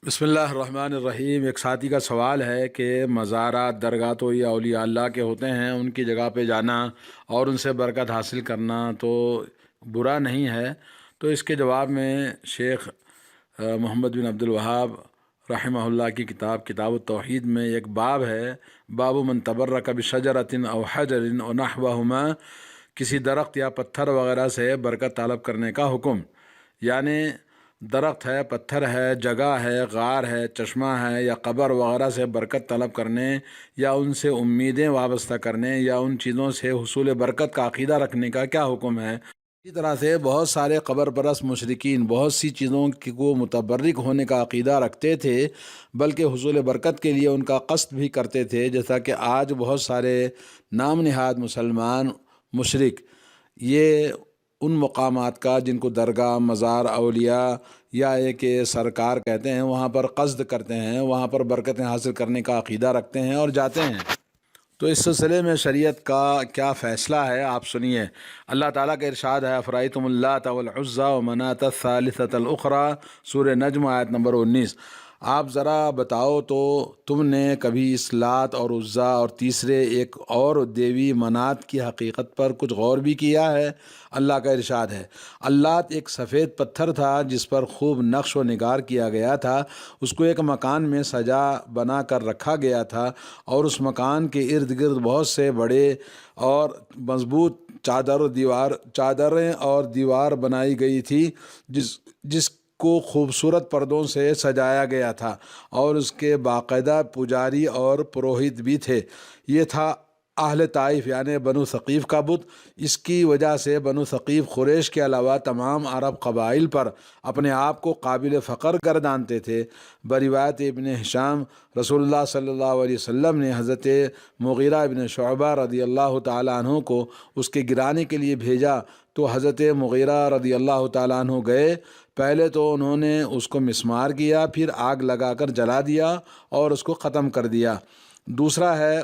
بسم اللہ الرحمن الرحیم۔ ایک ساتھی کا سوال ہے کہ مزارات درگاہ تو یہ اولیاء اللہ کے ہوتے ہیں، ان کی جگہ پہ جانا اور ان سے برکت حاصل کرنا تو برا نہیں ہے۔ تو اس کے جواب میں شیخ محمد بن عبد الوہاب رحمہ اللہ کی کتاب التوحید میں ایک باب ہے، باب من تبرک بشجرۃ او حجر او نحوہما، کسی درخت یا پتھر وغیرہ سے برکت طلب کرنے کا حکم۔ یعنی درخت ہے، پتھر ہے، جگہ ہے، غار ہے، چشمہ ہے یا قبر وغیرہ سے برکت طلب کرنے یا ان سے امیدیں وابستہ کرنے یا ان چیزوں سے حصول برکت کا عقیدہ رکھنے کا کیا حکم ہے۔ اسی طرح سے بہت سارے قبر پرست مشرکین بہت سی چیزوں کو متبرک ہونے کا عقیدہ رکھتے تھے، بلکہ حصول برکت کے لیے ان کا قصد بھی کرتے تھے، جیسا کہ آج بہت سارے نام نہاد مسلمان مشرک یہ ان مقامات کا جن کو درگاہ، مزار، اولیاء یا ایک سرکار کہتے ہیں، وہاں پر قصد کرتے ہیں، وہاں پر برکتیں حاصل کرنے کا عقیدہ رکھتے ہیں اور جاتے ہیں۔ تو اس سلسلے میں شریعت کا کیا فیصلہ ہے آپ سنیے۔ اللہ تعالیٰ کا ارشاد ہے، افرأیتم اللات والعزی ومناۃ الثالثۃ الاخری، سورہ نجم آیت نمبر 19۔ آپ ذرا بتاؤ تو تم نے کبھی اس لات اور عزیٰ اور تیسرے ایک اور دیوی منات کی حقیقت پر کچھ غور بھی کیا ہے؟ اللہ کا ارشاد ہے، اللات ایک سفید پتھر تھا جس پر خوب نقش و نگار کیا گیا تھا، اس کو ایک مکان میں سجا بنا کر رکھا گیا تھا اور اس مکان کے ارد گرد بہت سے بڑے اور مضبوط چادریں اور دیوار بنائی گئی تھی جس کو خوبصورت پردوں سے سجایا گیا تھا، اور اس کے باقاعدہ پجاری اور پروہت بھی تھے۔ یہ تھا اہل طائف یعنی بنو ثقیف کا بت۔ اس کی وجہ سے بنو ثقیف قریش کے علاوہ تمام عرب قبائل پر اپنے آپ کو قابل فخر گردانتے تھے۔ بروایت ابن ہشام، رسول اللہ صلی اللہ علیہ وسلم نے حضرت مغیرہ ابن شعبہ رضی اللہ تعالیٰ عنہ کو اس کے گرانے کے لیے بھیجا تو حضرت مغیرہ رضی اللہ تعالیٰ عنہ گئے۔ پہلے تو انہوں نے اس کو مسمار کیا، پھر آگ لگا کر جلا دیا اور اس کو ختم کر دیا۔ دوسرا ہے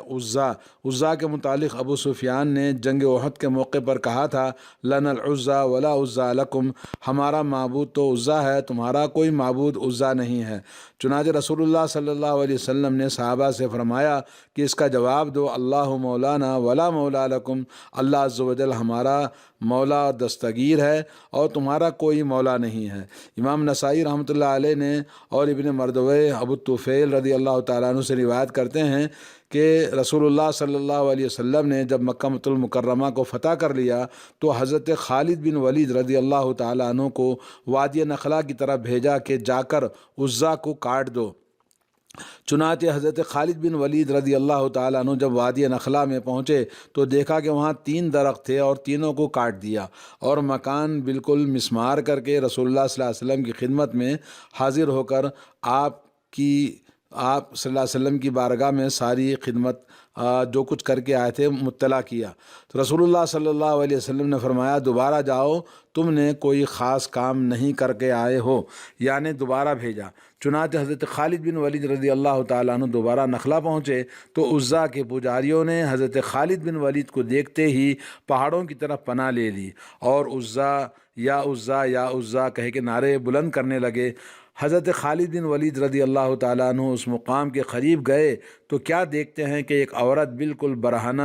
عزیٰ کے متعلق ابو سفیان نے جنگ احد کے موقع پر کہا تھا، لنا العزیٰ ولا عزیٰ لکم، ہمارا معبود تو عزیٰ ہے، تمہارا کوئی معبود عزیٰ نہیں ہے۔ چنانچہ رسول اللہ صلی اللہ علیہ وسلم نے صحابہ سے فرمایا کہ اس کا جواب دو، اللہ مولانا ولا مولا لکم، اللہ عز و جل ہمارا مولا اور دستگیر ہے اور تمہارا کوئی مولا نہیں ہے۔ امام نسائی رحمۃ اللہ علیہ نے اور ابن مردوے ابو الطفیل رضی اللہ تعالیٰ عنہ سے روایت کرتے ہیں کہ رسول اللہ صلی اللہ علیہ وسلم نے جب مکہ المکرمہ کو فتح کر لیا تو حضرت خالد بن ولید رضی اللہ تعالیٰ عنہ کو وادی نخلا کی طرف بھیجا کہ جا کر عزیٰ کو کاٹ دو۔ چنانچہ حضرت خالد بن ولید رضی اللہ تعالیٰ عنہ جب وادی نخلا میں پہنچے تو دیکھا کہ وہاں 3 درخت تھے اور تینوں کو کاٹ دیا اور مکان بالکل مسمار کر کے رسول اللہ صلی اللہ علیہ وسلم کی خدمت میں حاضر ہو کر آپ صلی اللہ علیہ وسلم کی بارگاہ میں ساری خدمت جو کچھ کر کے آئے تھے مطلع کیا۔ تو رسول اللہ صلی اللہ علیہ وسلم نے فرمایا، دوبارہ جاؤ، تم نے کوئی خاص کام نہیں کر کے آئے ہو، یعنی دوبارہ بھیجا۔ چنانچہ حضرت خالد بن ولید رضی اللہ تعالیٰ عنہ دوبارہ نخلا پہنچے تو عزیٰ کے پجاریوں نے حضرت خالد بن ولید کو دیکھتے ہی پہاڑوں کی طرف پناہ لے لی اور عزیٰ یا عزیٰ یا عزیٰ کہہ کے نعرے بلند کرنے لگے۔ حضرت خالد بن ولید رضی اللہ تعالیٰ عنہ اس مقام کے قریب گئے تو کیا دیکھتے ہیں کہ ایک عورت بالکل برہنہ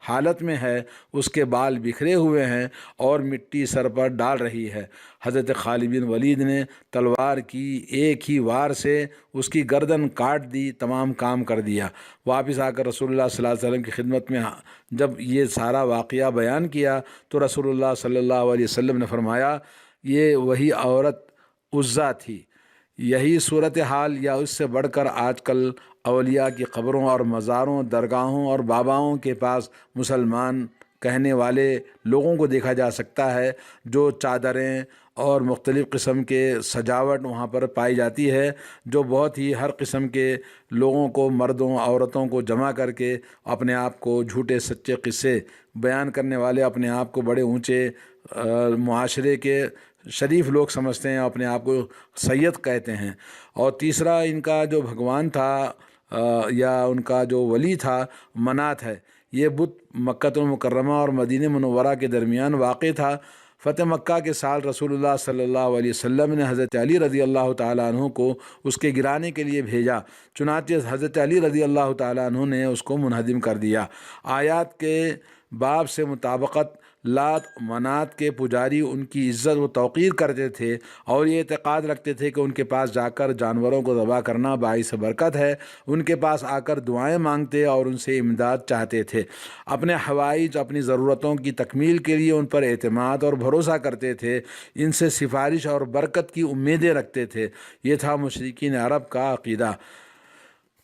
حالت میں ہے، اس کے بال بکھرے ہوئے ہیں اور مٹی سر پر ڈال رہی ہے۔ حضرت خالد بن ولید نے تلوار کی ایک ہی وار سے اس کی گردن کاٹ دی، تمام کام کر دیا۔ واپس آ کر رسول اللہ صلی اللہ علیہ وسلم کی خدمت میں جب یہ سارا واقعہ بیان کیا تو رسول اللہ صلی اللہ علیہ وسلم نے فرمایا، یہ وہی عورت عزیٰ تھی۔ یہی صورتحال یا اس سے بڑھ کر آج کل اولیاء کی قبروں اور مزاروں، درگاہوں اور باباؤں کے پاس مسلمان کہنے والے لوگوں کو دیکھا جا سکتا ہے، جو چادریں اور مختلف قسم کے سجاوٹ وہاں پر پائی جاتی ہے، جو بہت ہی ہر قسم کے لوگوں کو، مردوں عورتوں کو جمع کر کے اپنے آپ کو جھوٹے سچے قصے بیان کرنے والے، اپنے آپ کو بڑے اونچے معاشرے کے شریف لوگ سمجھتے ہیں، اپنے آپ کو سید کہتے ہیں۔ اور تیسرا ان کا جو بھگوان تھا یا ان کا جو ولی تھا منات ہے، یہ بت مکہ المکرمہ اور مدینہ منورہ کے درمیان واقع تھا۔ فتح مکہ کے سال رسول اللہ صلی اللہ علیہ وسلم نے حضرت علی رضی اللہ تعالیٰ عنہ کو اس کے گرانے کے لیے بھیجا، چنانچہ حضرت علی رضی اللہ تعالیٰ عنہ نے اس کو منہدم کر دیا۔ آیات کے باب سے مطابقت لات منات کے پجاری ان کی عزت و توقیر کرتے تھے اور یہ اعتقاد رکھتے تھے کہ ان کے پاس جا کر جانوروں کو ذبح کرنا باعث برکت ہے۔ ان کے پاس آ کر دعائیں مانگتے اور ان سے امداد چاہتے تھے۔ اپنے حوائج، اپنی ضرورتوں کی تکمیل کے لیے ان پر اعتماد اور بھروسہ کرتے تھے، ان سے سفارش اور برکت کی امیدیں رکھتے تھے۔ یہ تھا مشرکین عرب کا عقیدہ۔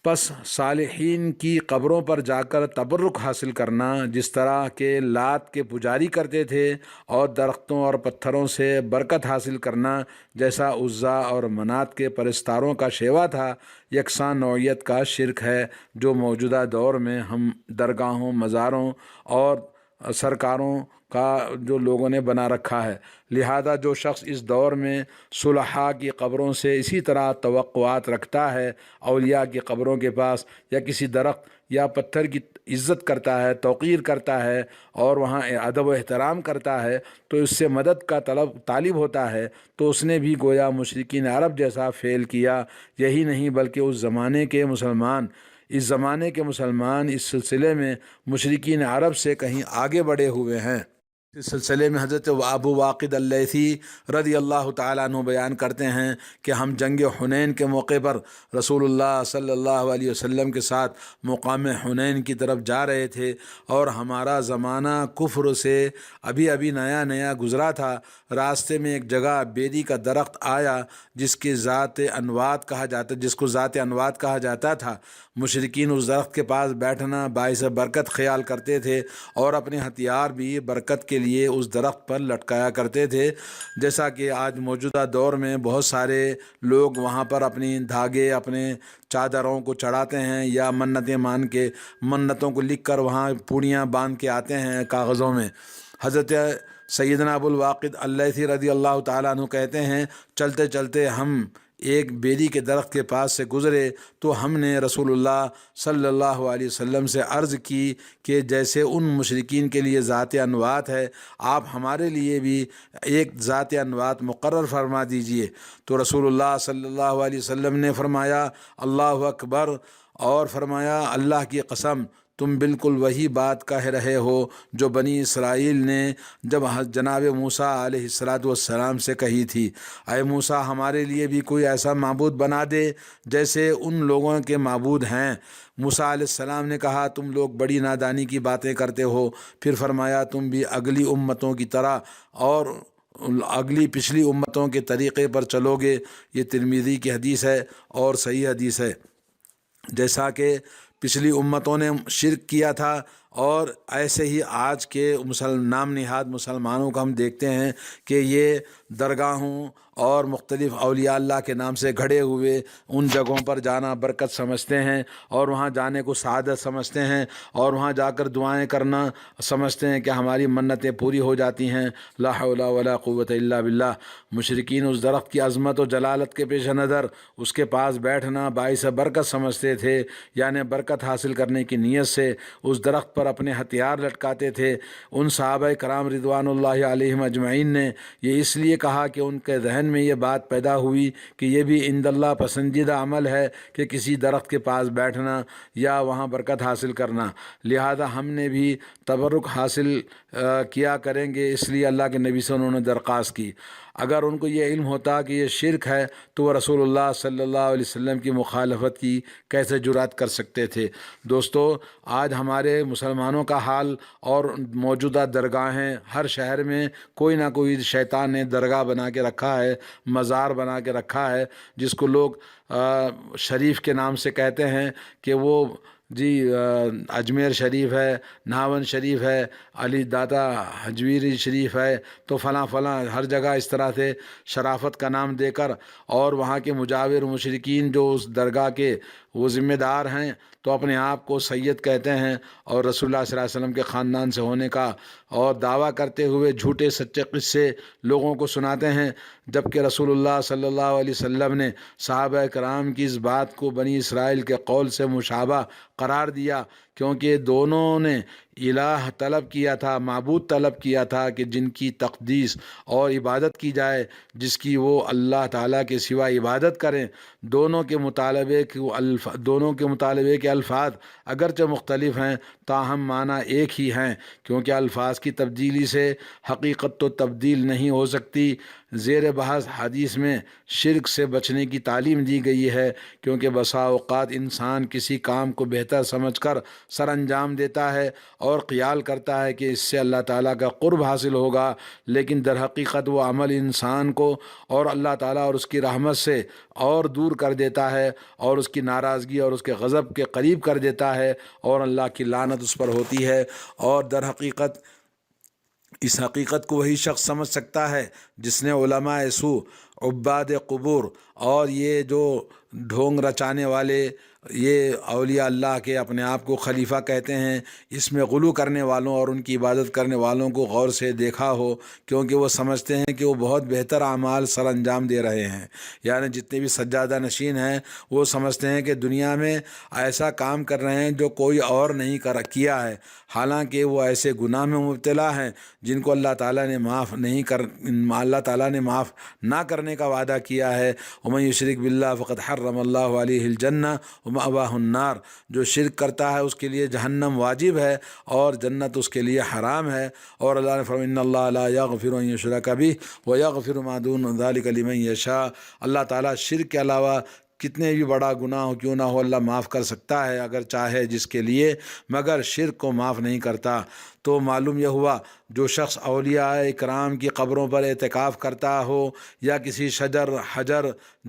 پس صالحین کی قبروں پر جا کر تبرک حاصل کرنا، جس طرح کہ لات کے پجاری کرتے تھے، اور درختوں اور پتھروں سے برکت حاصل کرنا جیسا عزا اور منات کے پرستاروں کا شیوا تھا، یکساں نوعیت کا شرک ہے جو موجودہ دور میں ہم درگاہوں، مزاروں اور سرکاروں کا جو لوگوں نے بنا رکھا ہے۔ لہذا جو شخص اس دور میں صلحاء کی قبروں سے اسی طرح توقعات رکھتا ہے، اولیاء کی قبروں کے پاس یا کسی درخت یا پتھر کی عزت کرتا ہے، توقیر کرتا ہے اور وہاں ادب و احترام کرتا ہے، تو اس سے مدد کا طالب ہوتا ہے، تو اس نے بھی گویا مشرکین عرب جیسا فعل کیا۔ یہی نہیں بلکہ اس زمانے کے مسلمان اس سلسلے میں مشرکین عرب سے کہیں آگے بڑھے ہوئے ہیں۔ اس سلسلے میں حضرت ابو واقد اللیثی رضی اللہ تعالیٰ عنہ بیان کرتے ہیں کہ ہم جنگ حنین کے موقع پر رسول اللہ صلی اللہ علیہ وسلم کے ساتھ مقام حنین کی طرف جا رہے تھے، اور ہمارا زمانہ کفر سے ابھی نیا گزرا تھا۔ راستے میں ایک جگہ بیری کا درخت آیا جس کو ذات انوات کہا جاتا تھا۔ مشرکین اس درخت کے پاس بیٹھنا باعث برکت خیال کرتے تھے اور اپنے ہتھیار بھی برکت کے لیے اس درخت پر لٹکایا کرتے تھے، جیسا کہ آج موجودہ دور میں بہت سارے لوگ وہاں پر اپنی دھاگے، اپنے چادروں کو چڑھاتے ہیں، یا منتیں مان کے منتوں کو لکھ کر وہاں پوڑیاں باندھ کے آتے ہیں کاغذوں میں۔ حضرت سیدنا ابو الواقد اللیثی رضی اللہ تعالیٰ عنہ کہتے ہیں، چلتے چلتے ہم ایک بیری کے درخت کے پاس سے گزرے تو ہم نے رسول اللہ صلی اللہ علیہ وسلم سے عرض کی کہ جیسے ان مشرکین کے لیے ذات انوات ہے، آپ ہمارے لیے بھی ایک ذات انوات مقرر فرما دیجئے۔ تو رسول اللہ صلی اللہ علیہ وسلم نے فرمایا اللہ اکبر، اور فرمایا اللہ کی قسم تم بالکل وہی بات کہہ رہے ہو جو بنی اسرائیل نے جب جناب موسیٰ علیہ السلام سے کہی تھی، اے موسیٰ ہمارے لیے بھی کوئی ایسا معبود بنا دے جیسے ان لوگوں کے معبود ہیں۔ موسیٰ علیہ السلام نے کہا تم لوگ بڑی نادانی کی باتیں کرتے ہو۔ پھر فرمایا تم بھی اگلی امتوں کی طرح اور پچھلی امتوں کے طریقے پر چلو گے۔ یہ ترمذی کی حدیث ہے اور صحیح حدیث ہے۔ جیسا کہ پچھلی امتوں نے شرک کیا تھا، اور ایسے ہی آج کے نام نہاد مسلمانوں کو ہم دیکھتے ہیں کہ یہ درگاہوں اور مختلف اولیاء اللہ کے نام سے گھڑے ہوئے ان جگہوں پر جانا برکت سمجھتے ہیں، اور وہاں جانے کو سعادت سمجھتے ہیں، اور وہاں جا کر دعائیں کرنا سمجھتے ہیں کہ ہماری منتیں پوری ہو جاتی ہیں۔ لا حول ولا قوت الا باللہ۔ مشرکین اس درخت کی عظمت و جلالت کے پیش نظر اس کے پاس بیٹھنا باعث برکت سمجھتے تھے، یعنی برکت حاصل کرنے کی نیت سے اس درخت پر اپنے ہتھیار لٹکاتے تھے۔ ان صحابہ کرام رضوان اللہ علیہم اجمعین نے یہ اس لیے کہا کہ ان کے ذہن میں یہ بات پیدا ہوئی کہ یہ بھی عند اللہ پسندیدہ عمل ہے کہ کسی درخت کے پاس بیٹھنا یا وہاں برکت حاصل کرنا، لہذا ہم نے بھی تبرک حاصل کیا کریں گے۔ اس لیے اللہ کے نبی سے انہوں نے درخواست کی۔ اگر ان کو یہ علم ہوتا کہ یہ شرک ہے تو وہ رسول اللہ صلی اللہ علیہ وسلم کی مخالفت کی کیسے جرات کر سکتے تھے۔ دوستو، آج ہمارے مسلمانوں کا حال اور موجودہ درگاہیں، ہر شہر میں کوئی نہ کوئی شیطان نے درگاہ بنا کے رکھا ہے، مزار بنا کے رکھا ہے، جس کو لوگ شریف کے نام سے کہتے ہیں کہ وہ اجمیر شریف ہے، ناون شریف ہے، علی داتا حجویری شریف ہے، تو فلاں ہر جگہ اس طرح سے شرافت کا نام دے کر، اور وہاں کے مجاور مشرکین جو اس درگاہ کے وہ ذمہ دار ہیں تو اپنے آپ کو سید کہتے ہیں، اور رسول اللہ صلی اللہ علیہ وسلم کے خاندان سے ہونے کا اور دعویٰ کرتے ہوئے جھوٹے سچے قصے لوگوں کو سناتے ہیں، جبکہ رسول اللہ صلی اللہ علیہ وسلم نے صحابہ کرام کی اس بات کو بنی اسرائیل کے قول سے مشابہ قرار دیا کیونکہ دونوں نے الہ طلب کیا تھا، معبود طلب کیا تھا کہ جن کی تقدیس اور عبادت کی جائے، جس کی وہ اللہ تعالیٰ کے سوا عبادت کریں۔ دونوں کے مطالبے کے الفاظ اگرچہ مختلف ہیں تاہم معنی ایک ہی ہیں، کیونکہ الفاظ کی تبدیلی سے حقیقت تو تبدیل نہیں ہو سکتی۔ زیر بحث حدیث میں شرک سے بچنے کی تعلیم دی گئی ہے، کیونکہ بسا اوقات انسان کسی کام کو بہتر سمجھ کر سر انجام دیتا ہے اور خیال کرتا ہے کہ اس سے اللہ تعالیٰ کا قرب حاصل ہوگا، لیکن در حقیقت وہ عمل انسان کو اور اللہ تعالیٰ اور اس کی رحمت سے اور دور کر دیتا ہے، اور اس کی ناراضگی اور اس کے غضب کے قریب کر دیتا ہے، اور اللہ کی لعنت اس پر ہوتی ہے۔ اور در حقیقت اس حقیقت کو وہی شخص سمجھ سکتا ہے جس نے علماء سو، عباد قبور اور یہ جو ڈھونگ رچانے والے، یہ اولیاء اللہ کے اپنے آپ کو خلیفہ کہتے ہیں، اس میں غلو کرنے والوں اور ان کی عبادت کرنے والوں کو غور سے دیکھا ہو، کیونکہ وہ سمجھتے ہیں کہ وہ بہت بہتر اعمال سر انجام دے رہے ہیں۔ یعنی جتنے بھی سجادہ نشین ہیں وہ سمجھتے ہیں کہ دنیا میں ایسا کام کر رہے ہیں جو کوئی اور نہیں کیا ہے، حالانکہ وہ ایسے گناہ میں مبتلا ہیں جن کو اللہ تعالیٰ نے معاف نہ کرنے کا وعدہ کیا ہے۔ ومن یشرک باللہ فقد حرم اللہ علیہ الجنہ ومأواہ النار، جو شرک کرتا ہے اس کے لیے جہنم واجب ہے اور جنت اس کے لیے حرام ہے۔ اور اللہ نے فرمایا ان اللہ لا یغفر ان یشرک بہ ویغفر ما دون ذلک لمن یشاء، اللہ تعالیٰ شرک کے علاوہ کتنے بھی بڑا گناہ ہو کیوں نہ ہو اللہ معاف کر سکتا ہے اگر چاہے جس کے لیے، مگر شرک کو معاف نہیں کرتا۔ تو معلوم یہ ہوا جو شخص اولیاء اکرام کی قبروں پر اعتکاف کرتا ہو یا کسی شجر، حجر،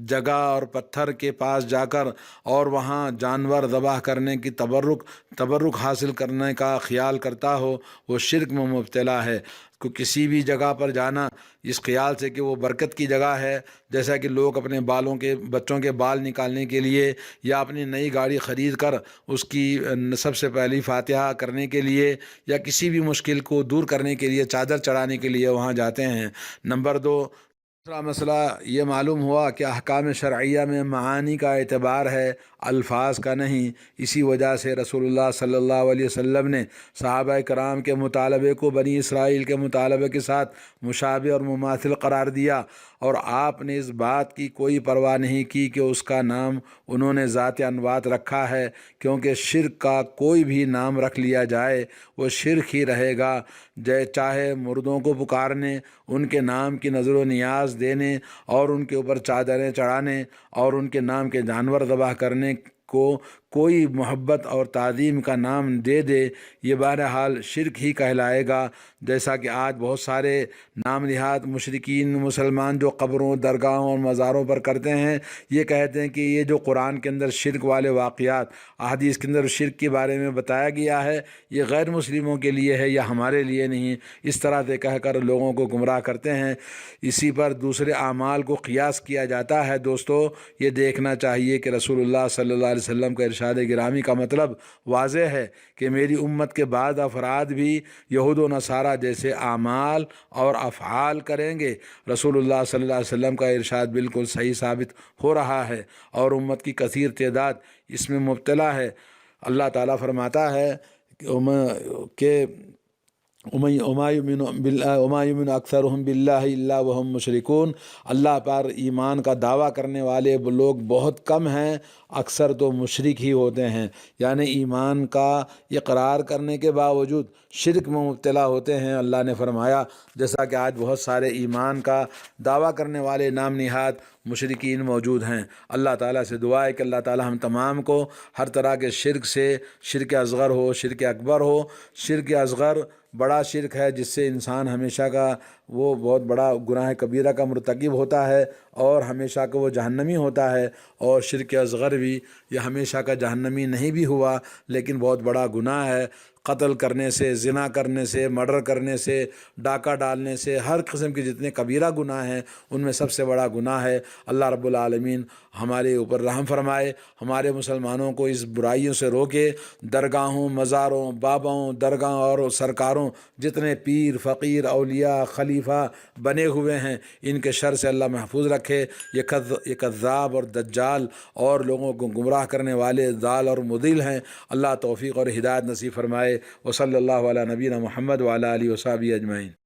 جگہ اور پتھر کے پاس جا کر اور وہاں جانور ذبح کرنے کی تبرک حاصل کرنے کا خیال کرتا ہو، وہ شرک میں مبتلا ہے۔ کو کسی بھی جگہ پر جانا اس خیال سے کہ وہ برکت کی جگہ ہے، جیسا کہ لوگ اپنے بچوں کے بال نکالنے کے لیے یا اپنی نئی گاڑی خرید کر اس کی سب سے پہلی فاتحہ کرنے کے لیے یا کسی بھی مشکل کو دور کرنے کے لیے چادر چڑھانے کے لیے وہاں جاتے ہیں۔ نمبر 2، دوسرا مسئلہ یہ معلوم ہوا کہ احکام شرعیہ میں معانی کا اعتبار ہے، الفاظ کا نہیں۔ اسی وجہ سے رسول اللہ صلی اللہ علیہ وسلم نے صحابہ کرام کے مطالبے کو بنی اسرائیل کے مطالبے کے ساتھ مشابہ اور مماثل قرار دیا، اور آپ نے اس بات کی کوئی پرواہ نہیں کی کہ اس کا نام انہوں نے ذات انوات رکھا ہے، کیونکہ شرک کا کوئی بھی نام رکھ لیا جائے وہ شرک ہی رہے گا، چاہے مردوں کو پکارنے، ان کے نام کی نظر و نیاز دینے اور ان کے اوپر چادریں چڑھانے اور ان کے نام کے جانور ذبح کرنے کو کوئی محبت اور تعظیم کا نام دے دے، یہ بہرحال شرک ہی کہلائے گا۔ جیسا کہ آج بہت سارے نام نہاد مشرکین مسلمان جو قبروں، درگاہوں اور مزاروں پر کرتے ہیں، یہ کہتے ہیں کہ یہ جو قرآن کے اندر شرک والے واقعات، احادیث کے اندر شرک کے بارے میں بتایا گیا ہے، یہ غیر مسلموں کے لیے ہے یا ہمارے لیے نہیں، اس طرح سے کہہ کر لوگوں کو گمراہ کرتے ہیں۔ اسی پر دوسرے اعمال کو قیاس کیا جاتا ہے۔ دوستو، یہ دیکھنا چاہیے کہ رسول اللہ صلی اللہ علیہ وسلم کا ارشاد گرامی کا مطلب واضح ہے کہ میری امت کے بعض افراد بھی یہود و نصارہ جیسے اعمال اور افعال کریں گے۔ رسول اللہ صلی اللہ علیہ وسلم کا ارشاد بالکل صحیح ثابت ہو رہا ہے اور امت کی کثیر تعداد اس میں مبتلا ہے۔ اللہ تعالیٰ فرماتا ہے کہ وما یؤمن اکثرهم باللہ الا وهم مشرکون، اللہ پر ایمان کا دعویٰ کرنے والے لوگ بہت کم ہیں، اکثر تو مشرک ہی ہوتے ہیں، یعنی ایمان کا اقرار کرنے کے باوجود شرک میں مبتلا ہوتے ہیں۔ اللہ نے فرمایا جیسا کہ آج بہت سارے ایمان کا دعویٰ کرنے والے نام نہاد مشرکین موجود ہیں۔ اللہ تعالیٰ سے دعا ہے کہ اللہ تعالیٰ ہم تمام کو ہر طرح کے شرک سے، شرک اصغر ہو، شرک اکبر ہو، شرک اصغر بڑا شرک ہے جس سے انسان ہمیشہ کا وہ بہت بڑا گناہ کبیرہ کا مرتکب ہوتا ہے اور ہمیشہ کا وہ جہنمی ہوتا ہے، اور شرک اصغر بھی یہ ہمیشہ کا جہنمی نہیں بھی ہوا لیکن بہت بڑا گناہ ہے۔ قتل کرنے سے، زنا کرنے سے، مرڈر کرنے سے، ڈاکہ ڈالنے سے، ہر قسم کے جتنے کبیرہ گناہ ہیں ان میں سب سے بڑا گناہ ہے۔ اللہ رب العالمین ہمارے اوپر رحم فرمائے، ہمارے مسلمانوں کو اس برائیوں سے روکے، درگاہوں، مزاروں، باباؤں، درگاہ اور سرکاروں، جتنے پیر، فقیر، اولیاء، خلیفہ بنے ہوئے ہیں، ان کے شر سے اللہ محفوظ رکھے۔ یہ کذاب اور دجال اور لوگوں کو گمراہ کرنے والے ضال اور مضل ہیں، اللہ توفیق اور ہدایت نصیب فرمائے۔ وصلی اللہ علی نبینا محمد وعلی آلہ وصحبہ اجمعین۔